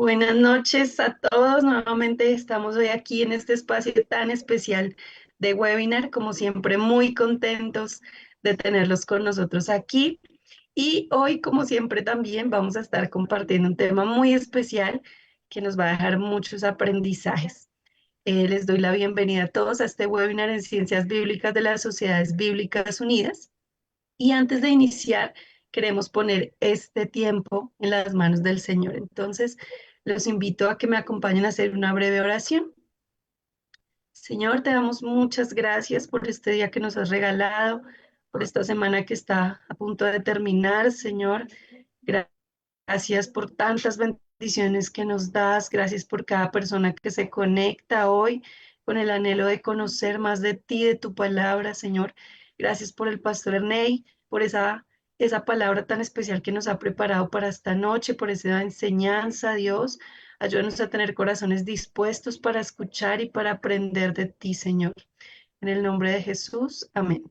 Buenas noches a todos. Nuevamente estamos hoy aquí en este espacio tan especial de webinar. Como siempre, muy contentos de tenerlos con nosotros aquí. Y hoy, como siempre, también vamos a estar compartiendo un tema muy especial que nos va a dejar muchos aprendizajes. Les doy la bienvenida a todos a este webinar en Ciencias Bíblicas de las Sociedades Bíblicas Unidas. Y antes de iniciar, queremos poner este tiempo en las manos del Señor. Entonces, los invito a que me acompañen a hacer una breve oración. Señor, te damos muchas gracias por este día que nos has regalado, por esta semana que está a punto de terminar, Señor. Gracias por tantas bendiciones que nos das. Gracias por cada persona que se conecta hoy con el anhelo de conocer más de ti, de tu palabra, Señor. Gracias por el pastor Ernei, por esa palabra tan especial que nos ha preparado para esta noche, por esa enseñanza, Dios. Ayúdanos a tener corazones dispuestos para escuchar y para aprender de ti, Señor. En el nombre de Jesús, amén.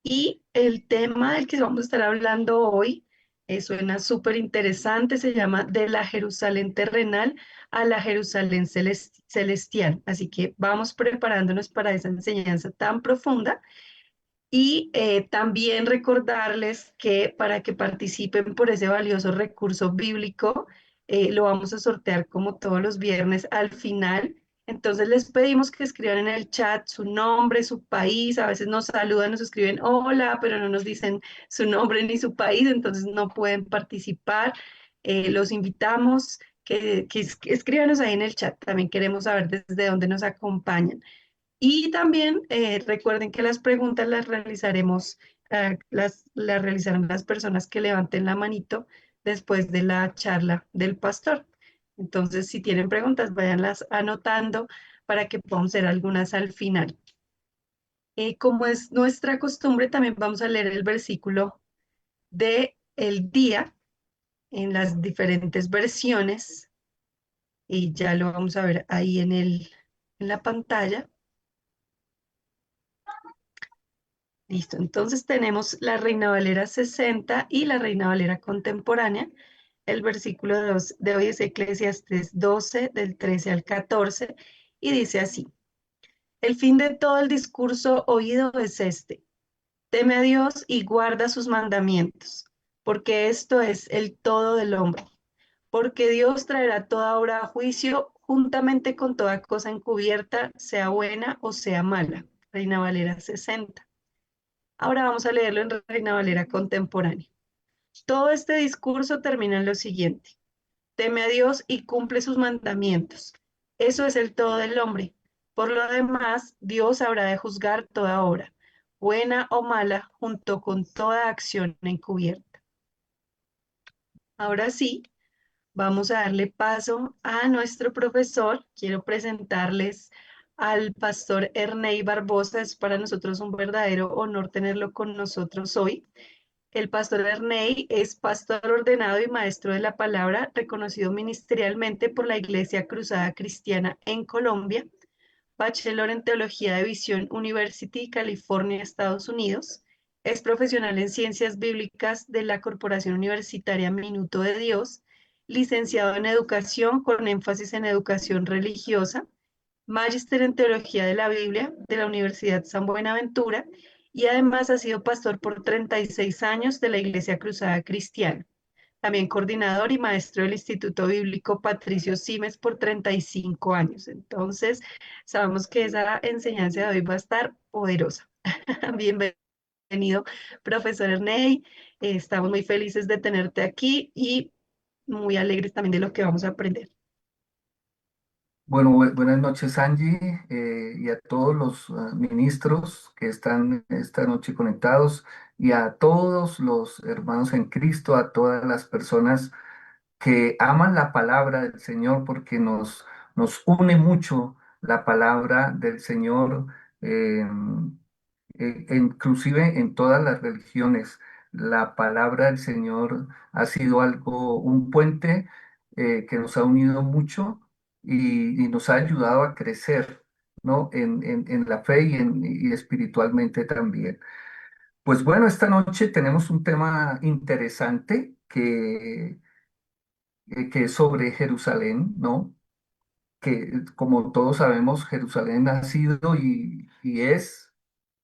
Y el tema del que vamos a estar hablando hoy suena súper interesante, se llama De la Jerusalén terrenal a la Jerusalén celestial. Así que vamos preparándonos para esa enseñanza tan profunda y también recordarles que para que participen por ese valioso recurso bíblico, lo vamos a sortear como todos los viernes al final. Entonces les pedimos que escriban en el chat su nombre, su país. A veces nos saludan, nos escriben hola, pero no nos dicen su nombre ni su país, entonces no pueden participar. Los invitamos que escríbanos ahí en el chat. También queremos saber desde dónde nos acompañan. Y también recuerden que las preguntas las realizaremos, las realizarán las personas que levanten la manito después de la charla del pastor. Entonces, si tienen preguntas, váyanlas anotando para que podamos hacer algunas al final. Como es nuestra costumbre, también vamos a leer el versículo de el día en las diferentes versiones y ya lo vamos a ver ahí en la pantalla. Listo, entonces tenemos la Reina Valera 60 y la Reina Valera contemporánea. El versículo 2 de hoy es Eclesiastés 12, del 13 al 14, y dice así: El fin de todo el discurso oído es este: teme a Dios y guarda sus mandamientos, porque esto es el todo del hombre. Porque Dios traerá toda obra a juicio juntamente con toda cosa encubierta, sea buena o sea mala. Reina Valera 60. Ahora vamos a leerlo en Reina Valera contemporánea. Todo este discurso termina en lo siguiente: teme a Dios y cumple sus mandamientos. Eso es el todo del hombre. Por lo demás, Dios habrá de juzgar toda obra, buena o mala, junto con toda acción encubierta. Ahora sí, vamos a darle paso a nuestro profesor. Quiero presentarles al pastor Ernei Barbosa. Es para nosotros un verdadero honor tenerlo con nosotros hoy. El pastor Ernei es pastor ordenado y maestro de la palabra, reconocido ministerialmente por la Iglesia Cruzada Cristiana en Colombia, bachelor en teología de Visión University, California, Estados Unidos. Es profesional en ciencias bíblicas de la Corporación Universitaria Minuto de Dios, licenciado en educación con énfasis en educación religiosa, magíster en teología de la Biblia de la Universidad San Buenaventura y además ha sido pastor por 36 años de la Iglesia Cruzada Cristiana. También coordinador y maestro del Instituto Bíblico Patricio Simes por 35 años. Entonces, sabemos que esa enseñanza de hoy va a estar poderosa. Bienvenido, profesor Ernei. Estamos muy felices de tenerte aquí y muy alegres también de lo que vamos a aprender. Bueno, buenas noches, Angie, y a todos los ministros que están esta noche conectados, y a todos los hermanos en Cristo, a todas las personas que aman la palabra del Señor, porque nos une mucho la palabra del Señor, eh, inclusive en todas las religiones. La palabra del Señor ha sido algo, un puente que nos ha unido mucho y nos ha ayudado a crecer, ¿no? En la fe y espiritualmente también. Pues bueno, esta noche tenemos un tema interesante que es sobre Jerusalén, ¿no? Que como todos sabemos, Jerusalén ha sido y es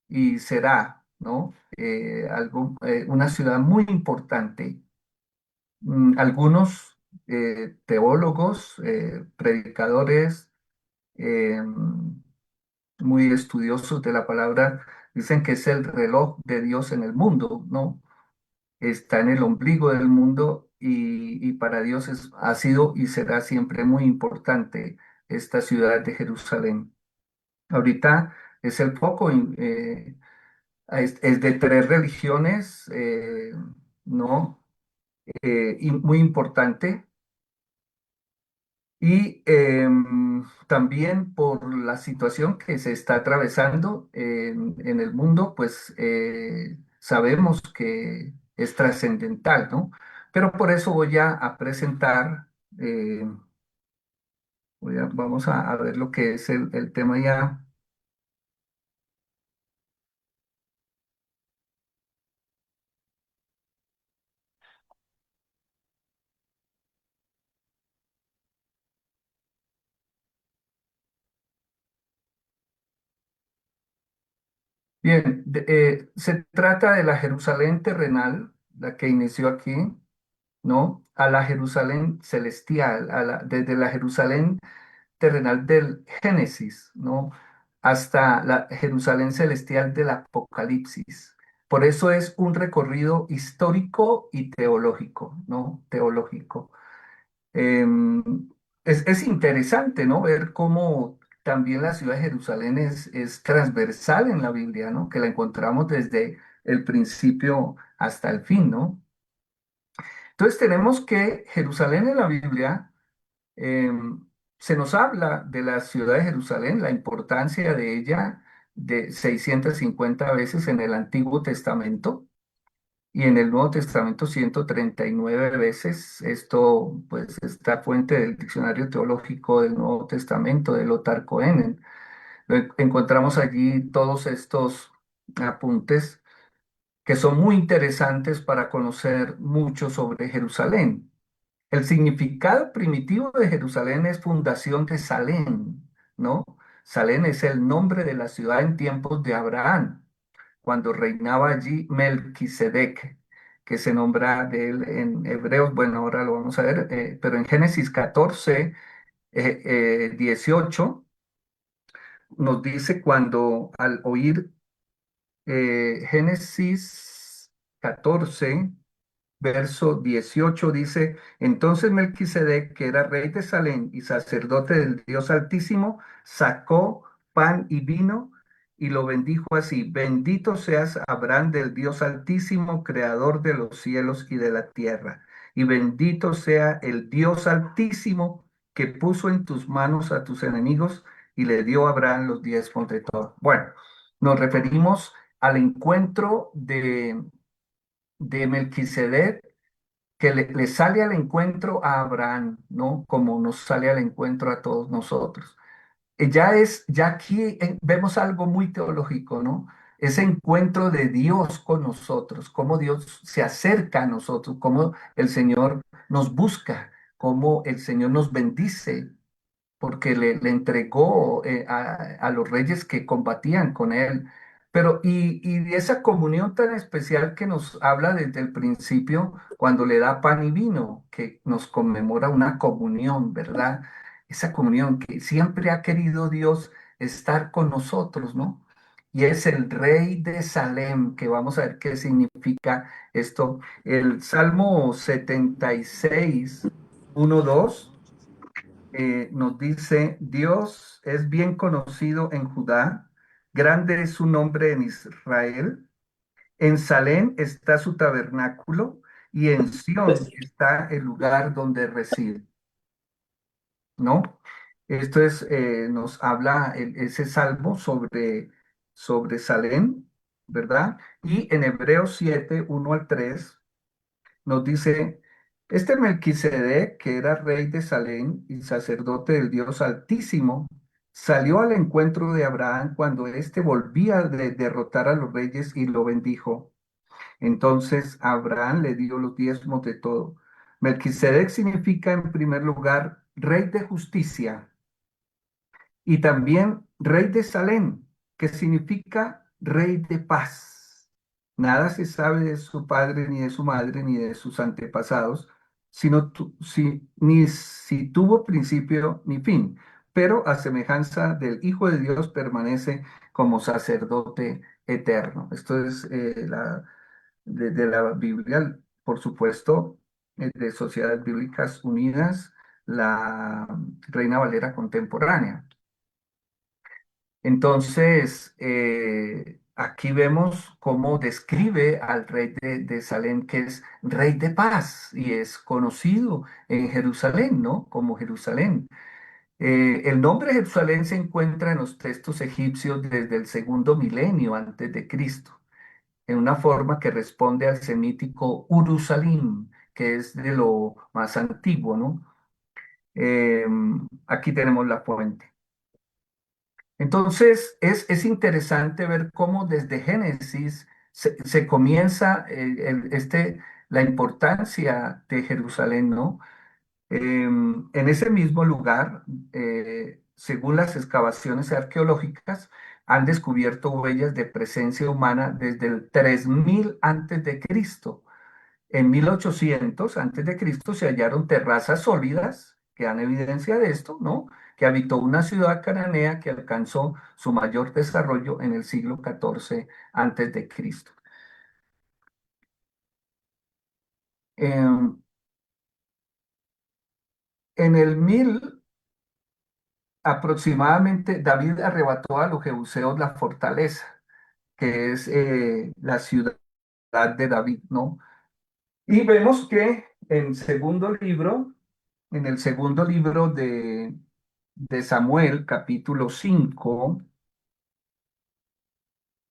y será, ¿no? Una ciudad muy importante. Algunos teólogos, predicadores, muy estudiosos de la palabra, dicen que es el reloj de Dios en el mundo, ¿no? Está en el ombligo del mundo y para Dios ha sido y será siempre muy importante esta ciudad de Jerusalén. Ahorita es el foco, es de tres religiones, ¿no? Y muy importante. Y también por la situación que se está atravesando en el mundo, pues sabemos que es trascendental, ¿no? Pero por eso voy a presentar, eh, vamos a ver lo que es el tema ya. Bien, se trata de la Jerusalén terrenal, la que inició aquí, ¿no? A la Jerusalén celestial, desde la Jerusalén terrenal del Génesis, ¿no? Hasta la Jerusalén celestial del Apocalipsis. Por eso es un recorrido histórico y teológico, ¿no? Teológico. Em, es interesante, ¿no? Ver cómo también la ciudad de Jerusalén es transversal en la Biblia, ¿no? Que la encontramos desde el principio hasta el fin, ¿no? Entonces tenemos que Jerusalén en la Biblia se nos habla de la ciudad de Jerusalén, la importancia de ella de 650 veces en el Antiguo Testamento y en el Nuevo Testamento 139 veces. Esto, pues, está fuente del Diccionario Teológico del Nuevo Testamento de Lothar Koenen. Encontramos allí todos estos apuntes que son muy interesantes para conocer mucho sobre Jerusalén. El significado primitivo de Jerusalén es fundación de Salem, ¿no? Salem es el nombre de la ciudad en tiempos de Abraham, cuando reinaba allí Melquisedec, que se nombra de él en Hebreos, bueno, ahora lo vamos a ver, pero en Génesis 14, 18, nos dice cuando al oír Génesis 14, verso 18 dice, entonces Melquisedec, que era rey de Salem y sacerdote del Dios Altísimo, sacó pan y vino y lo bendijo así, bendito seas Abraham del Dios Altísimo, creador de los cielos y de la tierra, y bendito sea el Dios Altísimo que puso en tus manos a tus enemigos y le dio a Abraham los diezmos de todo. Bueno, nos referimos al encuentro de Melquisedec que le sale al encuentro a Abraham, ¿no? Como nos sale al encuentro a todos nosotros. Ya aquí vemos algo muy teológico, ¿no? Ese encuentro de Dios con nosotros, cómo Dios se acerca a nosotros, cómo el Señor nos busca, cómo el Señor nos bendice, porque le entregó a los reyes que combatían con él. Pero, y de esa comunión tan especial que nos habla desde el principio, cuando le da pan y vino, que nos conmemora una comunión, ¿verdad? Esa comunión que siempre ha querido Dios estar con nosotros, ¿no? Y es el rey de Salem, que vamos a ver qué significa esto. El Salmo 76, 2 nos dice, Dios es bien conocido en Judá, grande es su nombre en Israel, en Salem está su tabernáculo y en Sión está el lugar donde reside, ¿no? Esto nos habla ese salmo sobre Salem, ¿verdad? Y en Hebreos 7, 1 al 3 nos dice, este Melquisedec, que era rey de Salem y sacerdote del Dios Altísimo, salió al encuentro de Abraham cuando éste volvía de derrotar a los reyes y lo bendijo. Entonces Abraham le dio los diezmos de todo. Melquisedec significa en primer lugar rey de justicia y también rey de Salem, que significa rey de paz. Nada se sabe de su padre, ni de su madre, ni de sus antepasados, ni si tuvo principio ni fin, pero a semejanza del Hijo de Dios permanece como sacerdote eterno. Esto es de la Biblia, por supuesto, de Sociedades Bíblicas Unidas, la Reina Valera contemporánea. Entonces, aquí vemos cómo describe al rey de Salem, que es rey de paz y es conocido en Jerusalén, ¿no? Como Jerusalén. El nombre Jerusalén se encuentra en los textos egipcios desde el segundo milenio antes de Cristo, en una forma que responde al semítico Urusalim, que es de lo más antiguo, ¿no? Aquí tenemos la fuente. Entonces, es interesante ver cómo desde Génesis se comienza la importancia de Jerusalén, ¿no? En ese mismo lugar, según las excavaciones arqueológicas, han descubierto huellas de presencia humana desde el 3000 antes de Cristo. En 1800 antes de Cristo se hallaron terrazas sólidas que dan evidencia de esto, ¿no? Que habitó una ciudad cananea que alcanzó su mayor desarrollo en el siglo XIV antes de Cristo. En el 1000 aproximadamente, David arrebató a los jebuseos la fortaleza, que es la ciudad de David, ¿no? Y vemos que en el segundo libro de Samuel, capítulo 5,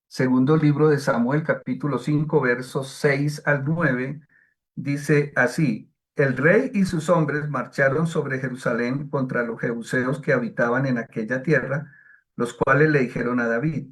segundo libro de Samuel, capítulo 5, versos 6 al 9, dice así: el rey y sus hombres marcharon sobre Jerusalén contra los jebuseos que habitaban en aquella tierra, los cuales le dijeron a David: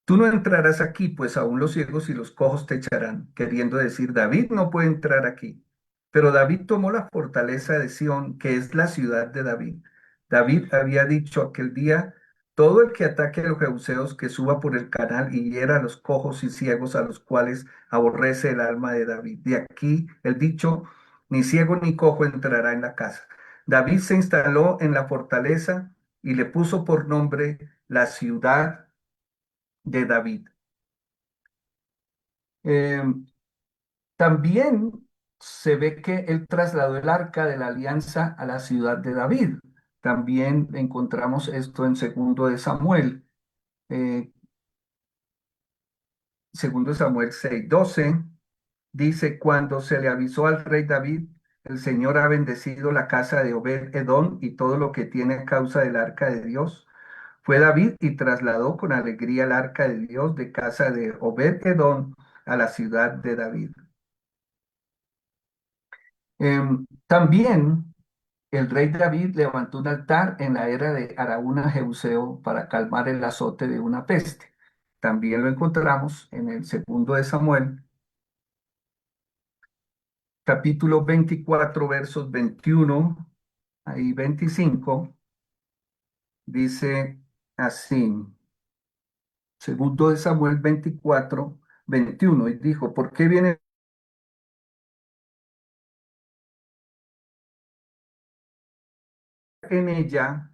tú no entrarás aquí, pues aún los ciegos y los cojos te echarán, queriendo decir, David no puede entrar aquí. Pero David tomó la fortaleza de Sión, que es la ciudad de David. David había dicho aquel día, todo el que ataque a los jebuseos, que suba por el canal y hiera a los cojos y ciegos, a los cuales aborrece el alma de David. De aquí el dicho, ni ciego ni cojo entrará en la casa. David se instaló en la fortaleza y le puso por nombre la ciudad de David. Eh, También se ve que él trasladó el arca de la alianza a la ciudad de David. También encontramos esto en segundo de Samuel, eh, segundo de Samuel 6:12. Dice, cuando se le avisó al rey David, el Señor ha bendecido la casa de Obed Edom y todo lo que tiene a causa del arca de Dios. Fue David y trasladó con alegría el arca de Dios de casa de Obed Edom a la ciudad de David. También el rey David levantó un altar en la era de Araúna Jebuseo para calmar el azote de una peste. También lo encontramos en el segundo de Samuel, capítulo 24, versos 21 y 25. Dice así, segundo de Samuel 24, 21, y dijo, ¿por qué viene en ella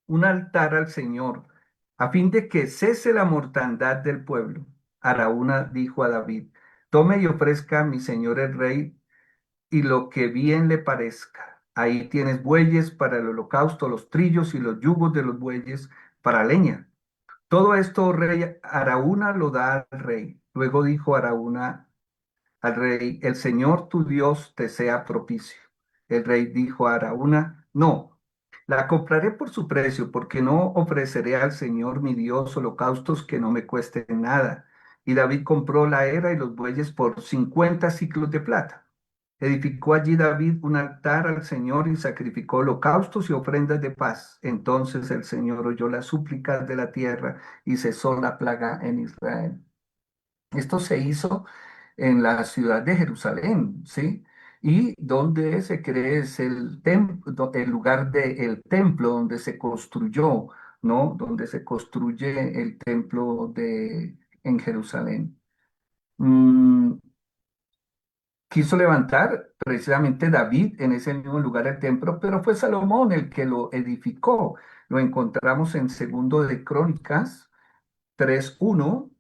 un altar al Señor, a fin de que cese la mortandad del pueblo? Araúna dijo a David, tome y ofrezca a mi señor el rey y lo que bien le parezca. Ahí tienes bueyes para el holocausto, los trillos y los yugos de los bueyes para leña. Todo esto, oh rey, Araúna lo da al rey. Luego dijo Araúna al rey, el Señor tu Dios te sea propicio. El rey dijo a Araúna, no, la compraré por su precio, porque no ofreceré al Señor mi Dios holocaustos que no me cuesten nada. Y David compró la era y los bueyes por 50 ciclos de plata. Edificó allí David un altar al Señor y sacrificó holocaustos y ofrendas de paz. Entonces el Señor oyó las súplicas de la tierra y cesó la plaga en Israel. Esto se hizo en la ciudad de Jerusalén, ¿sí? y donde se cree es el lugar del templo donde se construyó, ¿no? Donde se construye el templo en Jerusalén. Mm, Quiso levantar precisamente David en ese mismo lugar el templo, pero fue Salomón el que lo edificó. Lo encontramos en Segundo de Crónicas 3:1.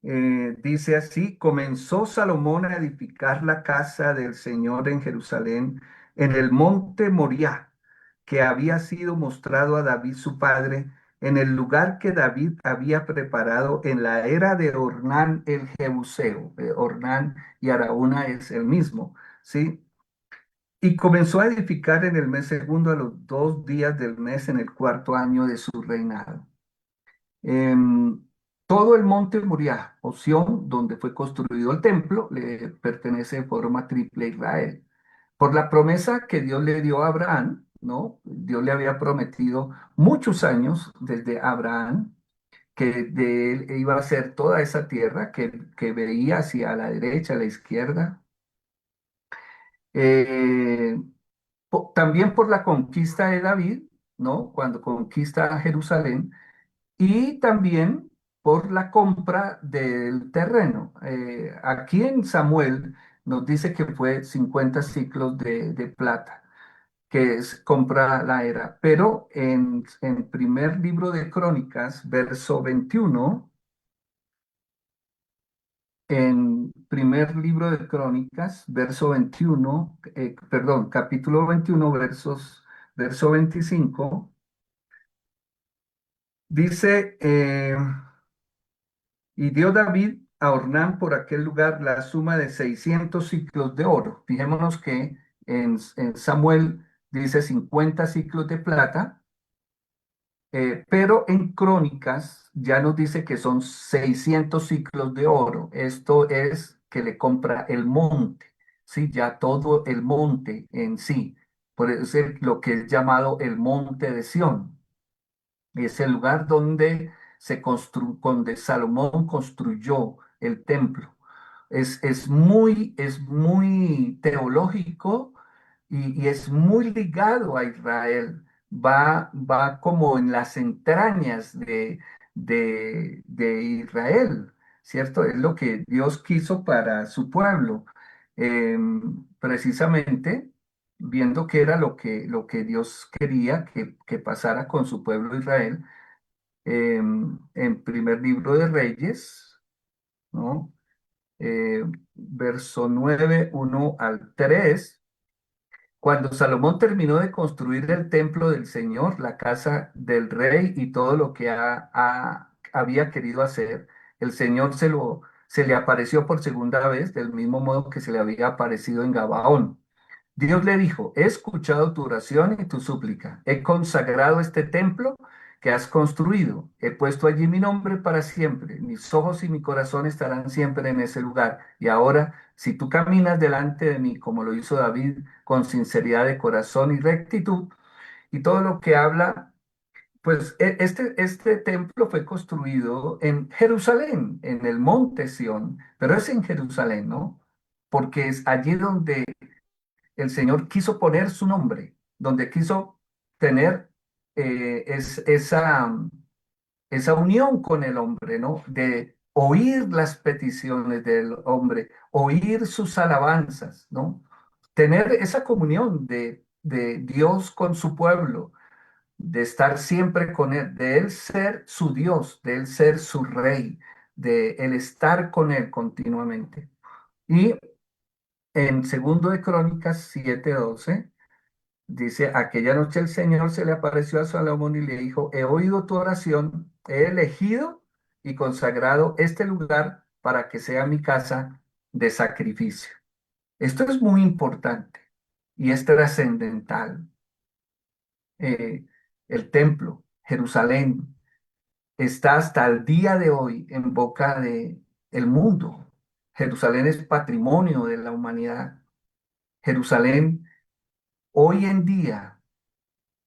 Dice así: comenzó Salomón a edificar la casa del Señor en Jerusalén, en el monte Moriah, que había sido mostrado a David su padre, en el lugar que David había preparado en la era de Ornán el Jebuseo. Ornán y Araúna es el mismo, ¿sí? Y comenzó a edificar en el mes segundo, a los 2 días del mes, en el cuarto año de su reinado. Em, Todo el monte Moriah, o Sión, donde fue construido el templo, le pertenece de forma triple a Israel. Por la promesa que Dios le dio a Abraham, ¿no? Dios le había prometido muchos años desde Abraham que de él iba a ser toda esa tierra que veía hacia la derecha, a la izquierda. Eh, También por la conquista de David, ¿no? Cuando conquista Jerusalén, y también por la compra del terreno. Aquí en Samuel nos dice que fue 50 ciclos de plata, que es compra la era. Pero en primer libro de Crónicas, verso 21, en primer libro de Crónicas, verso 21, perdón, capítulo 21, verso 25, dice... y dio David a Ornán por aquel lugar la suma de 600 ciclos de oro. Fijémonos que en Samuel dice 50 ciclos de plata, pero en Crónicas ya nos dice que son 600 ciclos de oro. Esto es que le compra el monte, ¿sí? Ya todo el monte en sí. Por eso es lo que es llamado el monte de Sión. Es el lugar donde Salomón construyó el templo. Es muy teológico y es muy ligado a Israel. Va como en las entrañas de Israel, ¿cierto? Es lo que Dios quiso para su pueblo. Precisamente viendo que era lo que Dios quería que pasara con su pueblo Israel, en primer libro de Reyes, ¿no? Verso 9 1 al 3. Cuando Salomón terminó de construir el templo del Señor, la casa del rey y todo lo que había querido hacer, el Señor se le apareció por segunda vez, del mismo modo que se le había aparecido en Gabaón. Dios le dijo: he escuchado tu oración y tu súplica. He consagrado este templo que has construido. He puesto allí mi nombre para siempre. Mis ojos y mi corazón estarán siempre en ese lugar. Y ahora, si tú caminas delante de mí, como lo hizo David, con sinceridad de corazón y rectitud, y todo lo que habla, pues este templo fue construido en Jerusalén, en el monte Sión, pero es en Jerusalén, ¿no? Porque es allí donde el Señor quiso poner su nombre, donde quiso tener esa unión con el hombre, ¿no? De oír las peticiones del hombre, oír sus alabanzas, ¿no? Tener esa comunión de Dios con su pueblo, de estar siempre con él, de él ser su Dios, de él ser su rey, de él estar con él continuamente. Y en segundo de Crónicas 7:12 dice: aquella noche el Señor se le apareció a Salomón y le dijo: he oído tu oración, he elegido y consagrado este lugar para que sea mi casa de sacrificio. Esto es muy importante y es trascendental. Eh, el templo, Jerusalén, está hasta el día de hoy en boca de el mundo. Jerusalén es patrimonio de la humanidad. Jerusalén hoy en día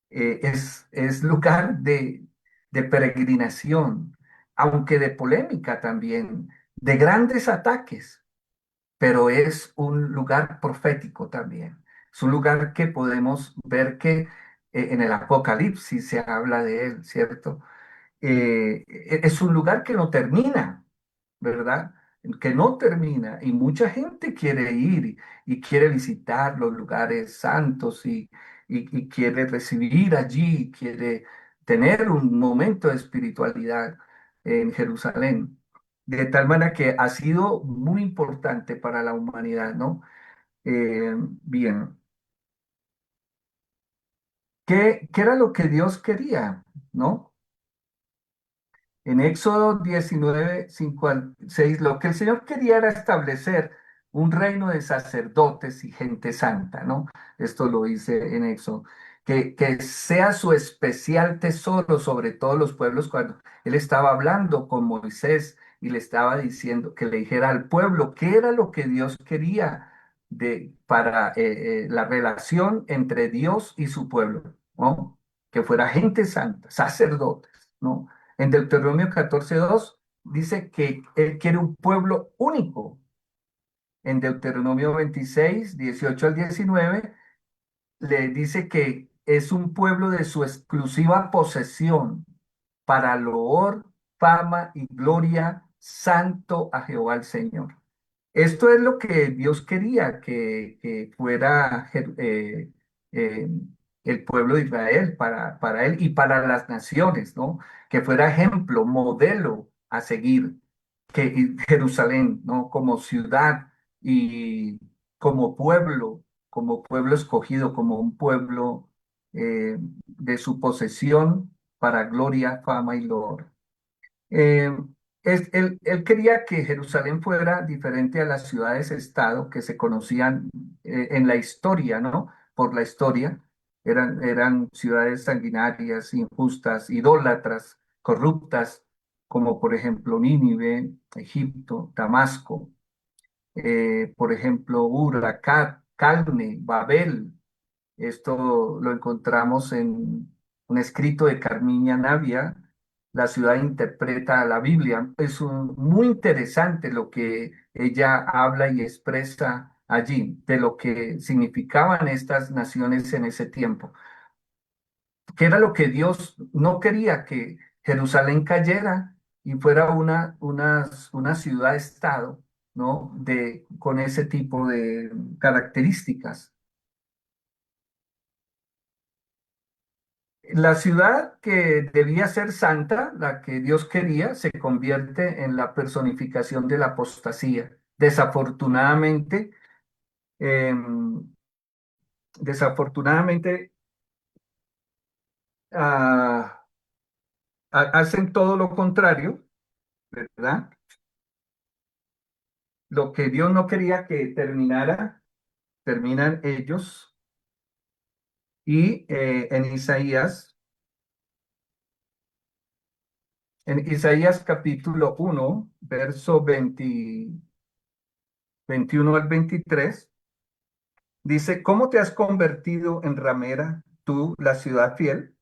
es lugar de peregrinación, aunque de polémica también, de grandes ataques. pero es un lugar profético también. Es un lugar que podemos ver que en el Apocalipsis se habla de él, ¿cierto? Es un lugar que no termina, ¿verdad? Que no termina y mucha gente quiere ir y quiere visitar los lugares santos y quiere recibir allí, quiere tener un momento de espiritualidad en Jerusalén. De tal manera que ha sido muy importante para la humanidad, ¿no? Bien, ¿qué era lo que Dios quería, ¿no? En Éxodo 19, 5 al 6, lo que el Señor quería era establecer un reino de sacerdotes y gente santa, ¿no? Esto lo dice en Éxodo. Que sea su especial tesoro sobre todos los pueblos cuando Él estaba hablando con Moisés y le estaba diciendo que le dijera al pueblo qué era lo que Dios quería para la relación entre Dios y su pueblo, ¿no? Que fuera gente santa, sacerdotes, ¿no? En Deuteronomio 14:2 dice que Él quiere un pueblo único. En Deuteronomio 26, 18 al 19 le dice que es un pueblo de su exclusiva posesión para loor, fama y gloria, santo a Jehová el Señor. Esto es lo que Dios quería que fuera eh, el pueblo de Israel para él y para las naciones, ¿no? Que fuera ejemplo, modelo a seguir, que Jerusalén, ¿no? Como ciudad y como pueblo escogido, como un pueblo de su posesión para gloria, fama y loor. Eh, él quería que Jerusalén fuera diferente a las ciudades-estado que se conocían en la historia, ¿no? Por la historia. Eran ciudades sanguinarias, injustas, idólatras, corruptas, como por ejemplo Nínive, Egipto, Damasco, por ejemplo Ur, Akkad, Calne, Babel. Esto lo encontramos en un escrito de Carmiña Navia. La ciudad interpreta la Biblia. Muy interesante lo que ella habla y expresa allí, de lo que significaban estas naciones en ese tiempo, que era lo que Dios no quería, que Jerusalén cayera y fuera una ciudad-estado, ¿no? Con ese tipo de características. La ciudad que debía ser santa, la que Dios quería, se convierte en la personificación de la apostasía. Em, desafortunadamente, ah, hacen todo lo contrario, ¿verdad? Lo que Dios no quería que terminara, terminan ellos. Y en Isaías capítulo 1, verso 21 al 23. Dice, ¿cómo te has convertido en ramera, tú, la ciudad fiel?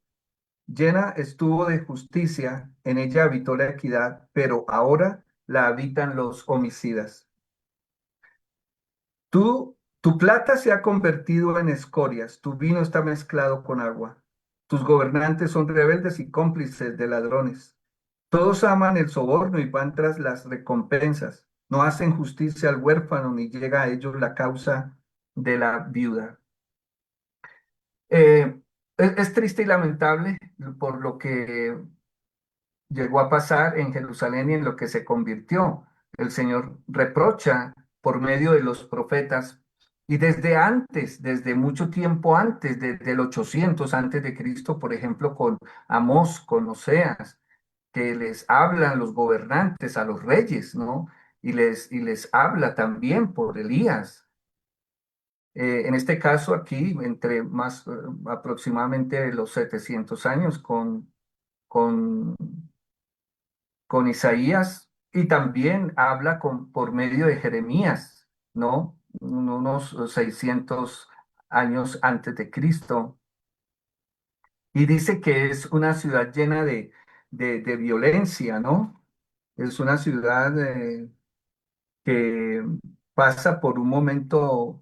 Llena estuvo de justicia, en ella habitó la equidad, pero ahora la habitan los homicidas. Tu plata se ha convertido en escorias, tu vino está mezclado con agua. Tus gobernantes son rebeldes y cómplices de ladrones. Todos aman el soborno y van tras las recompensas. No hacen justicia al huérfano ni llega a ellos la causa de la viuda. Eh, es triste y lamentable por lo que llegó a pasar en Jerusalén y en lo que se convirtió. El Señor reprocha por medio de los profetas y desde antes, desde mucho tiempo antes, desde el 800 antes de Cristo, por ejemplo, con Amós, con Oseas, que les hablan los gobernantes a los reyes, ¿no? Y les habla también por Elías. En este caso aquí, entre más aproximadamente los 700 años con, con Isaías y también habla por medio de Jeremías, ¿no? Unos 600 años antes de Cristo. Y dice que es una ciudad llena de violencia, ¿no? Es una ciudad que pasa por un momento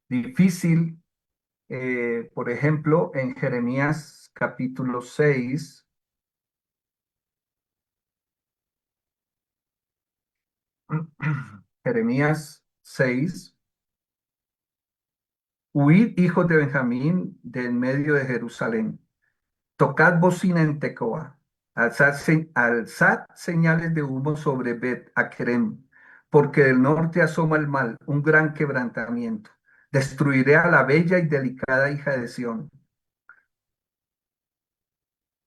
difícil. Por ejemplo, en Jeremías capítulo 6, Jeremías 6, huid hijos de Benjamín de en medio de Jerusalén, tocad bocina en Tecoa, alzad señales de humo sobre Bet Akerem, porque del norte asoma el mal, un gran quebrantamiento. Destruiré a la bella y delicada hija de Sión.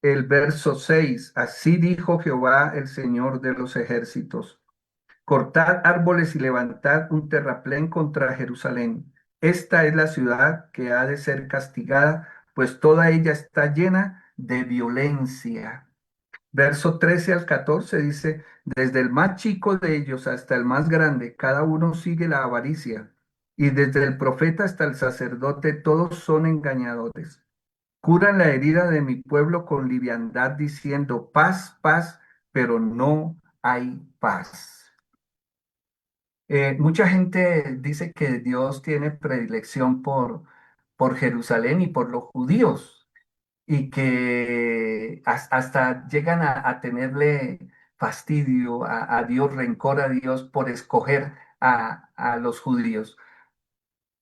El verso 6: así dijo Jehová, el Señor de los ejércitos. Cortad árboles y levantad un terraplén contra Jerusalén. Esta es la ciudad que ha de ser castigada, pues toda ella está llena de violencia. Verso 13 al 14 dice, desde el más chico de ellos hasta el más grande, cada uno sigue la avaricia, y desde el profeta hasta el sacerdote, todos son engañadores. Curan la herida de mi pueblo con liviandad, diciendo paz, paz, pero no hay paz. Mucha gente dice que Dios tiene predilección por Jerusalén y por los judíos y que hasta llegan a tenerle fastidio a Dios, rencor a Dios por escoger a los judíos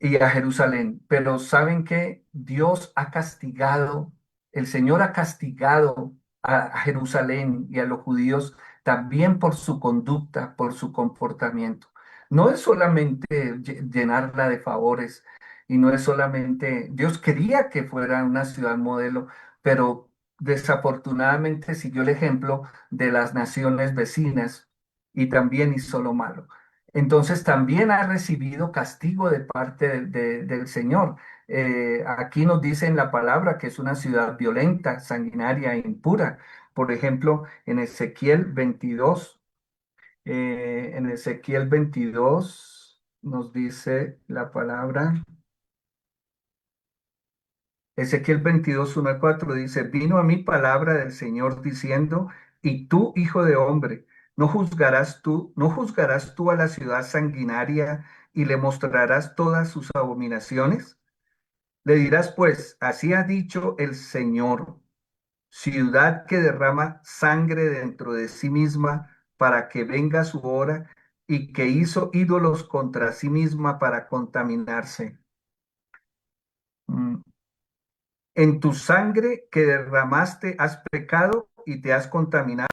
y a Jerusalén. Pero saben que Dios ha castigado, el Señor ha castigado a Jerusalén y a los judíos también por su conducta, por su comportamiento. No es solamente llenarla de favores y no es solamente, Dios quería que fuera una ciudad modelo, pero desafortunadamente siguió el ejemplo de las naciones vecinas y también hizo lo malo. Entonces también ha recibido castigo de parte del Señor. Aquí nos dice en la palabra que es una ciudad violenta, sanguinaria e impura. Por ejemplo, en Ezequiel 22, en Ezequiel 22 nos dice la palabra. Ezequiel 22, 1 al 4 dice, vino a mí palabra del Señor diciendo, y tú, hijo de hombre, ¿no juzgarás tú a la ciudad sanguinaria y le mostrarás todas sus abominaciones? Le dirás, pues, así ha dicho el Señor, ciudad que derrama sangre dentro de sí misma para que venga su hora y que hizo ídolos contra sí misma para contaminarse. Mm. En tu sangre que derramaste has pecado y te has contaminado.